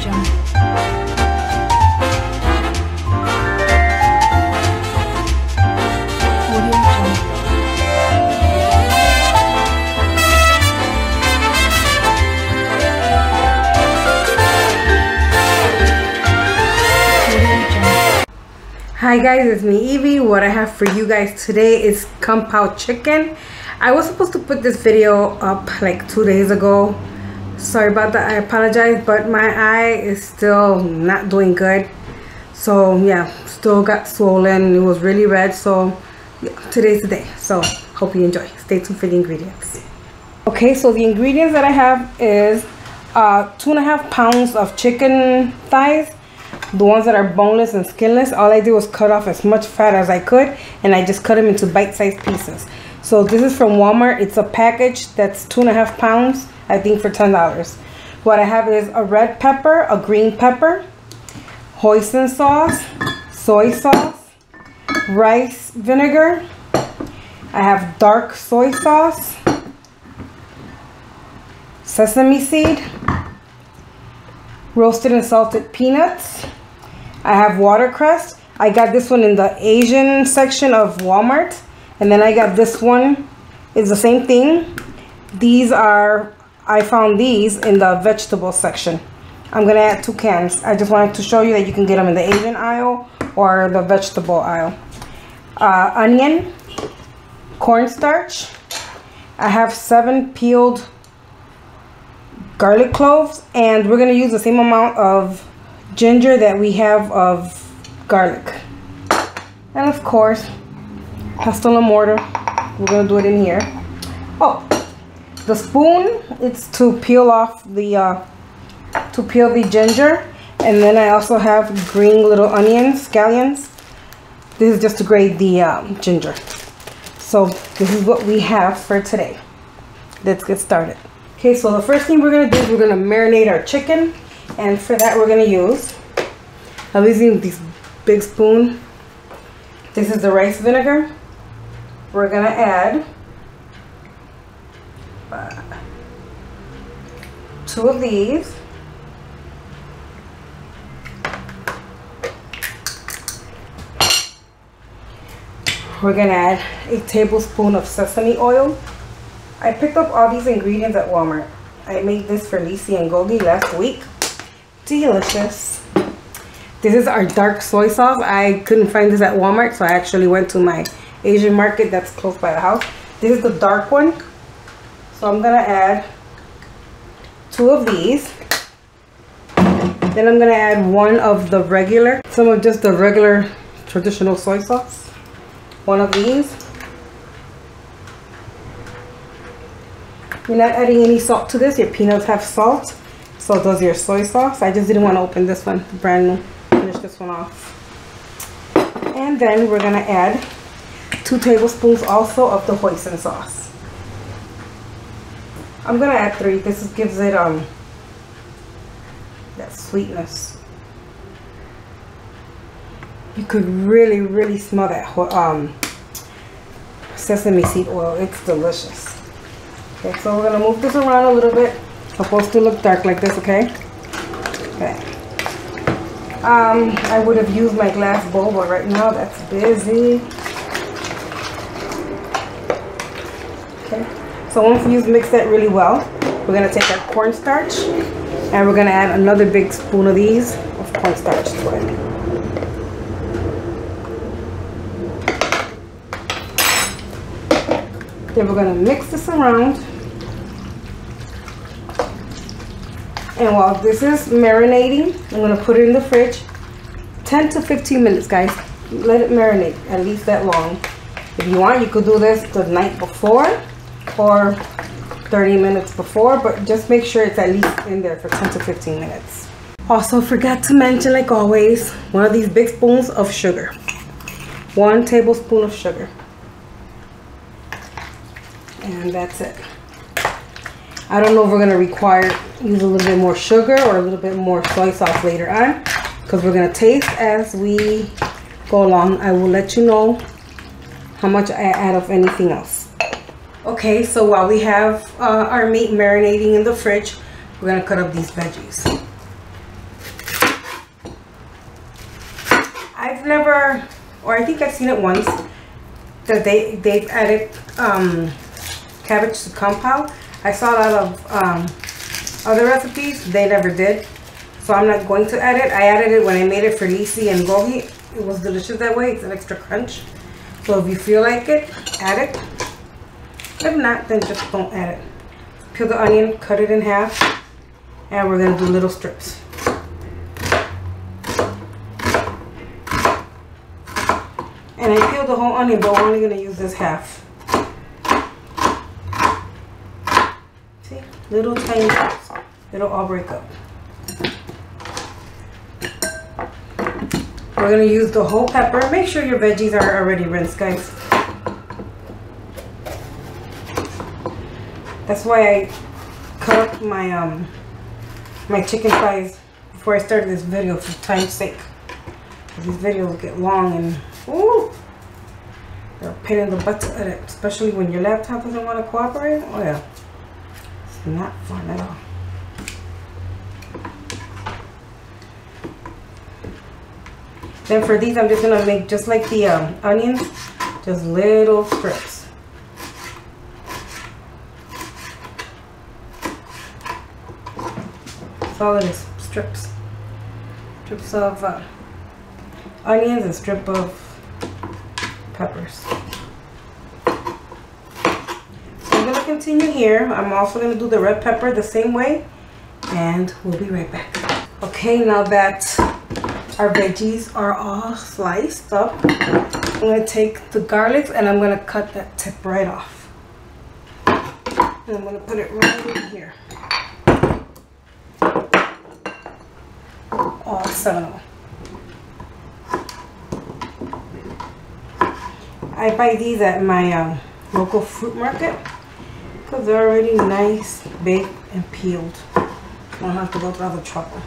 Hi guys, it's me Evie. What I have for you guys today is Pao Chicken. I was supposed to put this video up like 2 days ago. Sorry about that, I apologize, but my eye is still not doing good. So yeah, still got swollen. It was really red, so yeah, today's the day. So hope you enjoy. Stay tuned for the ingredients. Okay, so the ingredients that I have is 2.5 pounds of chicken thighs. The ones that are boneless and skinless, all I did was cut off as much fat as I could, and I just cut them into bite-sized pieces. So this is from Walmart. It's a package that's 2.5 pounds, I think, for $10. What I have is a red pepper, a green pepper, hoisin sauce, soy sauce, rice vinegar. I have dark soy sauce, sesame seed, roasted and salted peanuts. I have watercress. I got this one in the Asian section of Walmart, and then I got this one. It's the same thing. I found these in the vegetable section. I'm gonna add 2 cans. I just wanted to show you that you can get them in the Asian aisle or the vegetable aisle. Onion, cornstarch. I have 7 peeled garlic cloves, and we're going to use the same amount of ginger that we have of garlic. And of course, pestle and mortar. We're going to do it in here. Oh, the spoon, it's to peel off the ginger. And then I also have green little onions, scallions. This is just to grate the ginger. So this is what we have for today. Let's get started. Okay, so the first thing we're going to do is we're going to marinate our chicken. And for that, we're going to use, I'm using this big spoon. This is the rice vinegar. We're going to add 2 of these. We're going to add a tablespoon of sesame oil. I picked up all these ingredients at Walmart. I made this for Lisi and Gogi last week. Delicious. This is our dark soy sauce. I couldn't find this at Walmart, so I actually went to my Asian market that's close by the house. This is the dark one. So I'm going to add 2 of these. Then I'm going to add 1 of the regular, some of just the regular traditional soy sauce. 1 of these. You're not adding any salt to this. Your peanuts have salt, so does your soy sauce. I just didn't want to open this one, brand new. Finish this one off. And then we're going to add 2 tablespoons also of the hoisin sauce. I'm going to add 3. This gives it that sweetness. You could really smell that sesame seed oil. It's delicious. Okay, so we're going to move this around a little bit. It's supposed to look dark like this, okay? Okay. I would have used my glass bowl, but right now that's busy. Okay. So once you mix that really well, we're going to take our cornstarch, and we're going to add another big spoon of these of cornstarch to it. Then we're going to mix this around. And while this is marinating, I'm going to put it in the fridge 10 to 15 minutes, guys. Let it marinate at least that long. If you want, you could do this the night before or 30 minutes before, but just make sure it's at least in there for 10 to 15 minutes. Also, forgot to mention, like always, 1 of these big spoons of sugar. 1 tablespoon of sugar. And that's it. I don't know if we're going to use a little bit more sugar or a little bit more soy sauce later on, because we're going to taste as we go along. I will let you know how much I add of anything else. Okay, so while we have our meat marinating in the fridge, we're going to cut up these veggies. never, or I think I've seen it once, that they've added cabbage to kung pao. I saw a lot of other recipes. They never did, so I'm not going to add it. I added it when I made it for Lisi and Gogi. It was delicious that way. It's an extra crunch. So if you feel like it, add it. If not, then just don't add it. Peel the onion, cut it in half, and we're gonna do little strips. And I peeled the whole onion, but we're only gonna use this half. See, little tiny strips. It'll all break up. We're gonna use the whole pepper. Make sure your veggies are already rinsed, guys. That's why I cut up my my chicken thighs before I started this video, for time's sake. These videos get long and ooh, they're a pain in the butt to edit, especially when your laptop doesn't want to cooperate. Oh yeah, it's not fun at all. Then for these, I'm just gonna make just like the onions, just little strips. That's all it is, strips. Strips of onions and strip of peppers. So I'm gonna continue here. I'm also gonna do the red pepper the same way, and we'll be right back. Okay, now that our veggies are all sliced up, I'm gonna take the garlic and I'm gonna cut that tip right off. And I'm gonna put it right in here. All 7 of them. I buy these at my local fruit market because they're already nice, baked, and peeled. I don't have to go through all the trouble.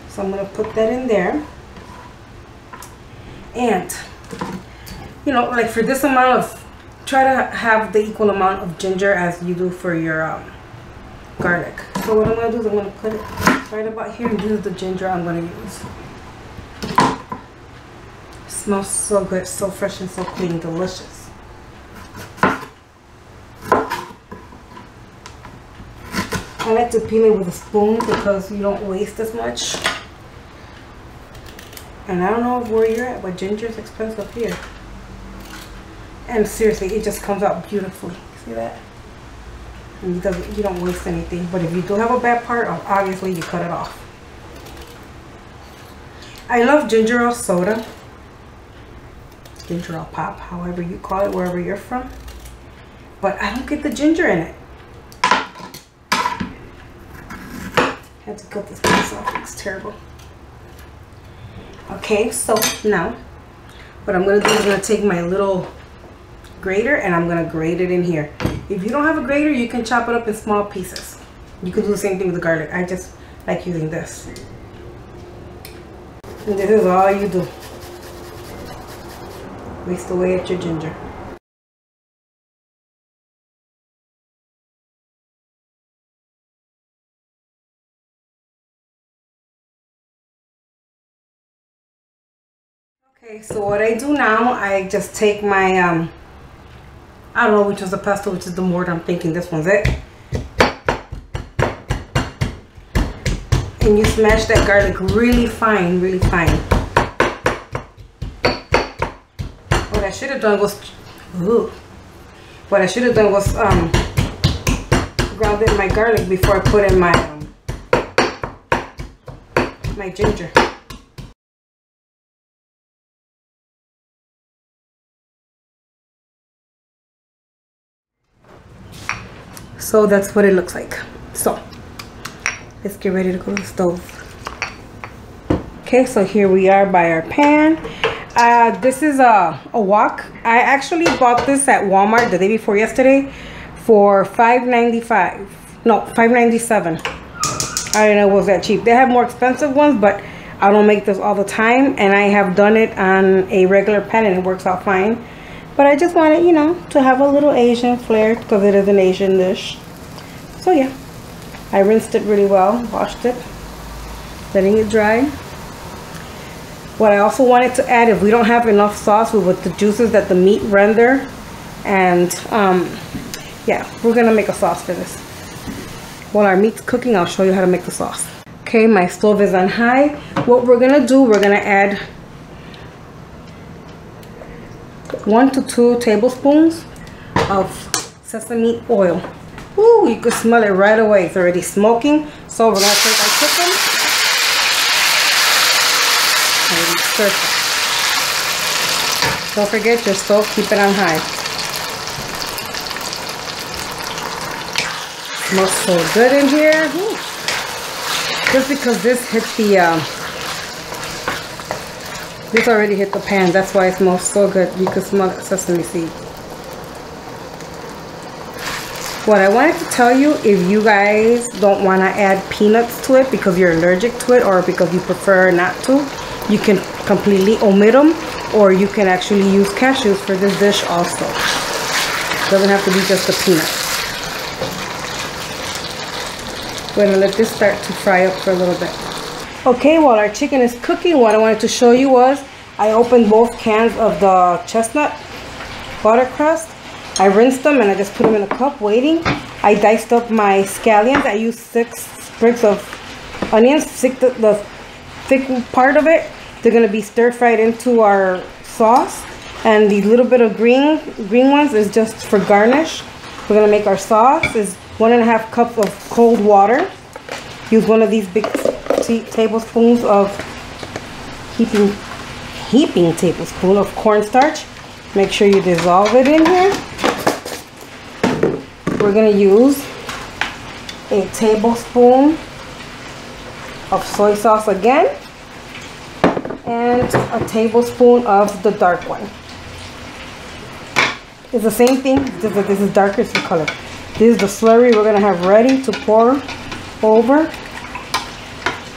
So I'm going to put that in there. And, you know, like for this amount of, try to have the equal amount of ginger as you do for your garlic. So what I'm going to do is I'm going to put it right about here, and this is the ginger I'm going to use. It smells so good, so fresh and so clean, delicious. I like to peel it with a spoon because you don't waste as much. And I don't know where you're at, but ginger is expensive here. And seriously, it just comes out beautifully. See that? And you don't waste anything. But if you do have a bad part, obviously you cut it off. I love ginger ale soda. Ginger ale pop, however you call it, wherever you're from. But I don't get the ginger in it. I had to cut this piece off. It's terrible. Okay, so now what I'm going to do is I'm going to take my little grater and I'm going to grate it in here. If you don't have a grater, you can chop it up in small pieces. You can do the same thing with the garlic. I just like using this. And this is all you do. Waste away at your ginger. Okay, so what I do now, I just take my, I don't know which is the pesto, which is the mortar. I'm thinking this one's it. And you smash that garlic really fine, really fine. What I should have done was, grounded my garlic before I put in my, my ginger. So that's what it looks like. So let's get ready to go to the stove. Okay, so here we are by our pan. This is a wok. I actually bought this at Walmart the day before yesterday for $5.95. No, $5.97. I didn't know it was that cheap. They have more expensive ones, but I don't make this all the time, and I have done it on a regular pan and it works out fine. But I just wanted, you know, to have a little Asian flair because it is an Asian dish. So yeah, I rinsed it really well, washed it, letting it dry. What I also wanted to add, if we don't have enough sauce with the juices that the meat render, and yeah, we're gonna make a sauce for this. While our meat's cooking, I'll show you how to make the sauce. Okay, my stove is on high. What we're gonna do, we're gonna add 1 to 2 tablespoons of sesame oil. Ooh, you can smell it right away. It's already smoking. So we're gonna take our chicken and stir fry. Don't forget your stove, keep it on high. Smells so good in here. Ooh. Just because this hit the this already hit the pan, that's why it smells so good. You can smell the sesame seed. What I wanted to tell you, if you guys don't want to add peanuts to it because you're allergic to it or because you prefer not to, you can completely omit them, or you can actually use cashews for this dish also. Doesn't have to be just the peanuts. We're going to let this start to fry up for a little bit. Okay, while our chicken is cooking, what I wanted to show you was I opened both cans of the chestnut butter crust. I rinsed them and I just put them in a cup waiting. I diced up my scallions. I used 6 sprigs of onions, the thick part of it. They're going to be stir fried into our sauce. And the little bit of green ones is just for garnish. We're going to make our sauce. Is 1.5 cups of cold water. Use one of these big tablespoons of heaping tablespoon of cornstarch. Make sure you dissolve it in here. We're going to use a tablespoon of soy sauce again, and a tablespoon of the dark one. It's the same thing, just that this is darker, it's the color. This is the slurry we're going to have ready to pour over.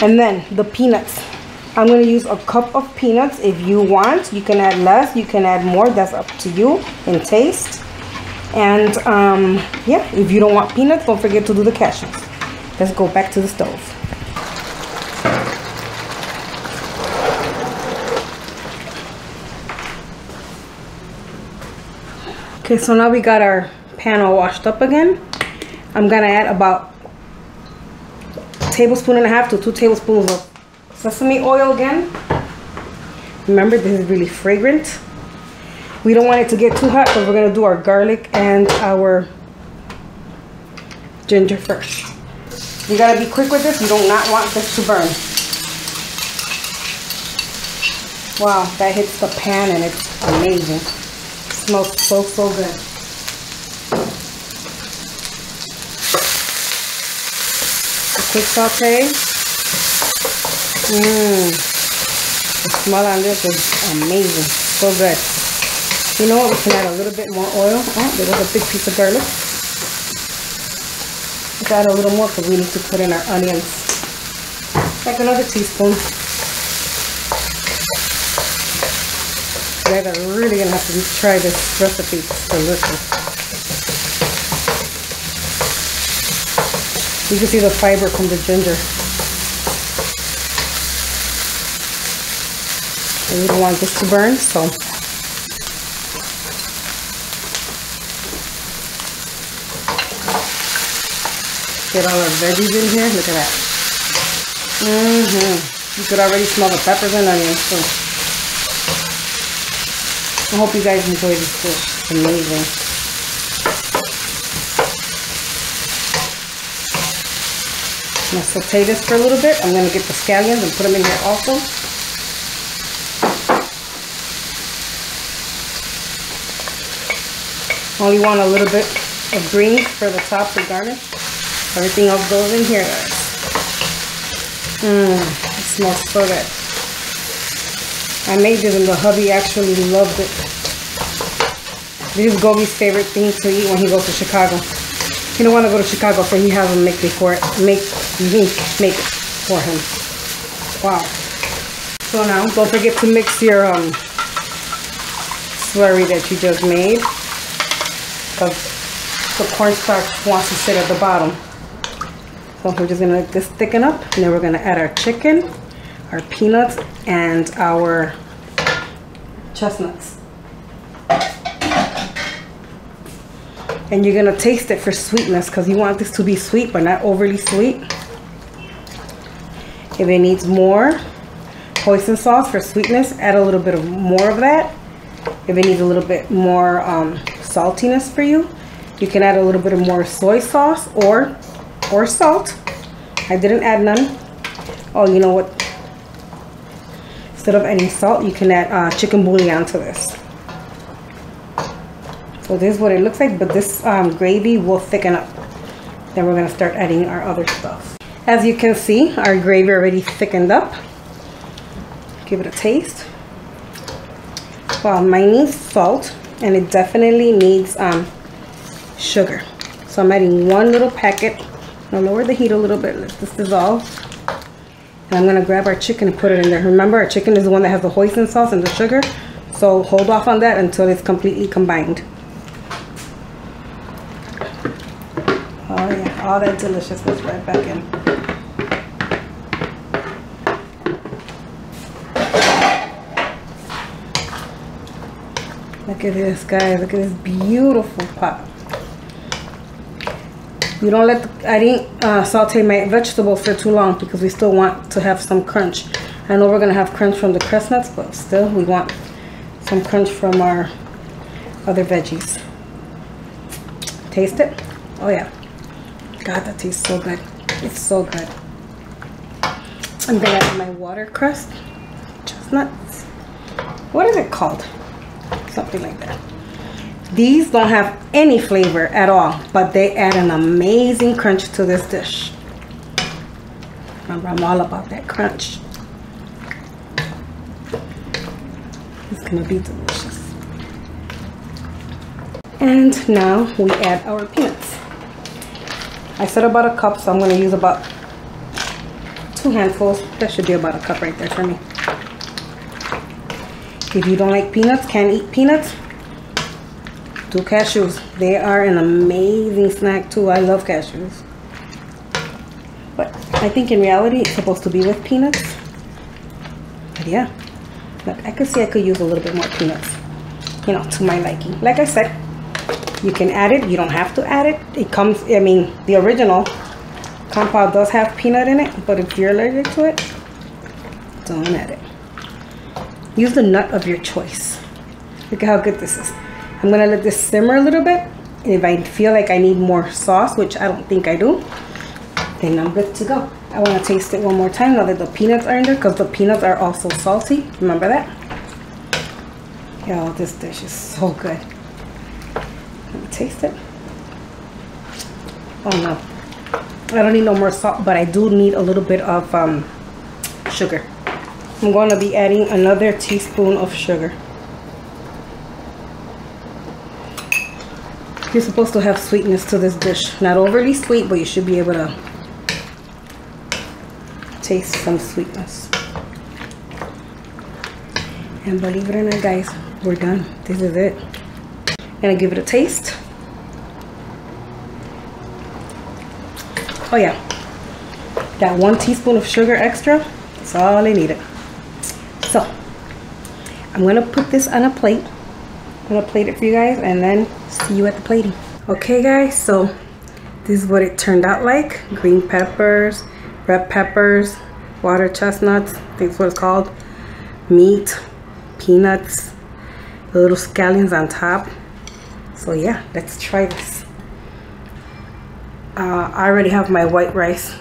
And then the peanuts. I'm going to use a cup of peanuts. If you want, you can add less, you can add more. That's up to you in taste. And yeah, if you don't want peanuts, don't forget to do the cashews. Let's go back to the stove. Okay, so now we got our pan all washed up again. I'm gonna add about 1.5 tablespoons to 2 tablespoons of sesame oil again. Remember, this is really fragrant. We don't want it to get too hot because we're gonna do our garlic and our ginger first. You gotta be quick with this. You do not want this to burn. Wow, that hits the pan and it's amazing. It smells so good. A quick saute. The smell on this is amazing. So good. You know what? We can add a little bit more oil. Oh, there was a big piece of garlic. Let's add a little more because we need to put in our onions. Like another teaspoon. You guys are really going to have to try this recipe. It's delicious. You can see the fiber from the ginger. We don't want this to burn, so get all our veggies in here. Look at that. You could already smell the peppers and onions. So I hope you guys enjoy this dish. It's amazing. I'm going to saute this for a little bit. I'm going to get the scallions and put them in here also. Only want a little bit of greens for the top to garnish. Everything else goes in here, guys. It smells so good. I made this and the hubby actually loved it. This is Gobi's favorite thing to eat when he goes to Chicago. He don't want to go to Chicago, so he has him make me make it for him. Wow. So now, don't forget to mix your slurry that you just made, because the cornstarch wants to sit at the bottom. So we're just gonna let this thicken up, and then we're gonna add our chicken, our peanuts and our chestnuts. And you're gonna taste it for sweetness because you want this to be sweet but not overly sweet. If it needs more hoisin sauce for sweetness, add a little bit of more of that. If it needs a little bit more saltiness for you, you can add a little bit of more soy sauce or salt. I didn't add none. Oh, you know what? Instead of adding salt, you can add chicken bouillon to this. So this is what it looks like, but this gravy will thicken up. Then we're gonna start adding our other stuff. As you can see, our gravy already thickened up. Give it a taste. Well, mine needs salt, and it definitely needs sugar. So I'm adding one little packet. I'll lower the heat a little bit, let this dissolve. And I'm gonna grab our chicken and put it in there. Remember, our chicken is the one that has the hoisin sauce and the sugar. So hold off on that until it's completely combined. Oh yeah, all that deliciousness right back in. Look at this, guys. Look at this beautiful pot. You don't let I didn't saute my vegetables for too long because we still want to have some crunch. I know we're gonna have crunch from the chestnuts, but still we want some crunch from our other veggies. Taste it? Oh yeah. God, that tastes so good. It's so good. I'm gonna add my watercress chestnuts. What is it called? Something like that. These don't have any flavor at all, but they add an amazing crunch to this dish. Remember, I'm all about that crunch. It's gonna be delicious. And now we add our peanuts. I said about a cup, so I'm gonna use about 2 handfuls. That should be about a cup right there for me. If you don't like peanuts, can't eat peanuts, do cashews. They are an amazing snack too. I love cashews. But I think in reality it's supposed to be with peanuts. But yeah, look, I could see I could use a little bit more peanuts, you know, to my liking. Like I said, you can add it, you don't have to add it. It comes, I mean, the original Kung Pao does have peanut in it, but if you're allergic to it, don't add it. Use the nut of your choice. Look at how good this is. I'm gonna let this simmer a little bit. And if I feel like I need more sauce, which I don't think I do, then I'm good to go. I wanna taste it one more time now that the peanuts are in there, because the peanuts are also salty. Remember that? Yo, this dish is so good. Let me taste it. Oh no. I don't need no more salt, but I do need a little bit of sugar. I'm going to be adding another teaspoon of sugar. You're supposed to have sweetness to this dish. Not overly sweet, but you should be able to taste some sweetness. And believe it or not, guys, we're done. This is it. Gonna give it a taste. Oh yeah, got 1 teaspoon of sugar extra. That's all I needed. So I'm gonna put this on a plate. I'm gonna plate it for you guys and then see you at the plating. Okay guys, so this is what it turned out like. Green peppers, red peppers, water chestnuts, I think that's what it's called, meat, peanuts, little scallions on top. So yeah, let's try this. I already have my white rice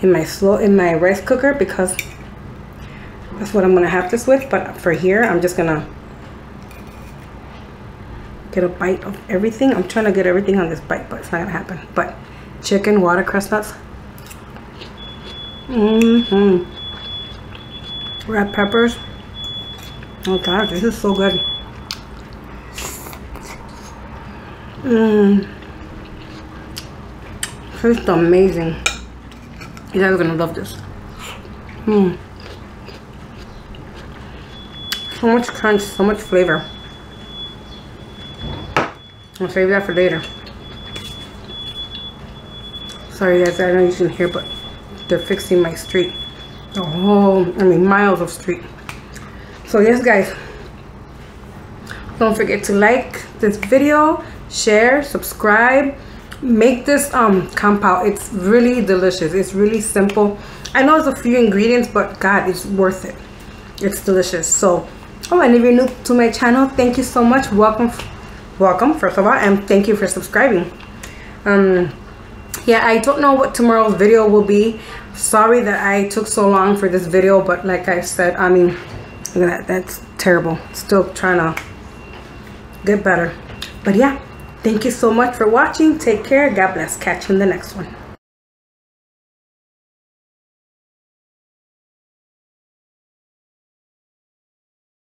in my rice cooker because that's what I'm gonna have this with. But for here, I'm just gonna get a bite of everything. I'm trying to get everything on this bite, but it's not gonna happen. But chicken, watercress nuts, red peppers. Oh god, this is so good. Tastes amazing. You guys are gonna love this. So much crunch, so much flavor. I'll save that for later. Sorry guys, I know you can hear, but they're fixing my street. Oh, I mean miles of street. So yes guys, don't forget to like this video, share, subscribe, make this kung pao. It's really delicious. It's really simple. I know it's a few ingredients, but God, it's worth it. It's delicious. So and if you're new to my channel, thank you so much. Welcome first of all, and thank you for subscribing. Yeah, I don't know what tomorrow's video will be. Sorry that I took so long for this video, but like I said, I mean, look at that, that's terrible. Still trying to get better. But yeah, thank you so much for watching. Take care. God bless. Catch you in the next one.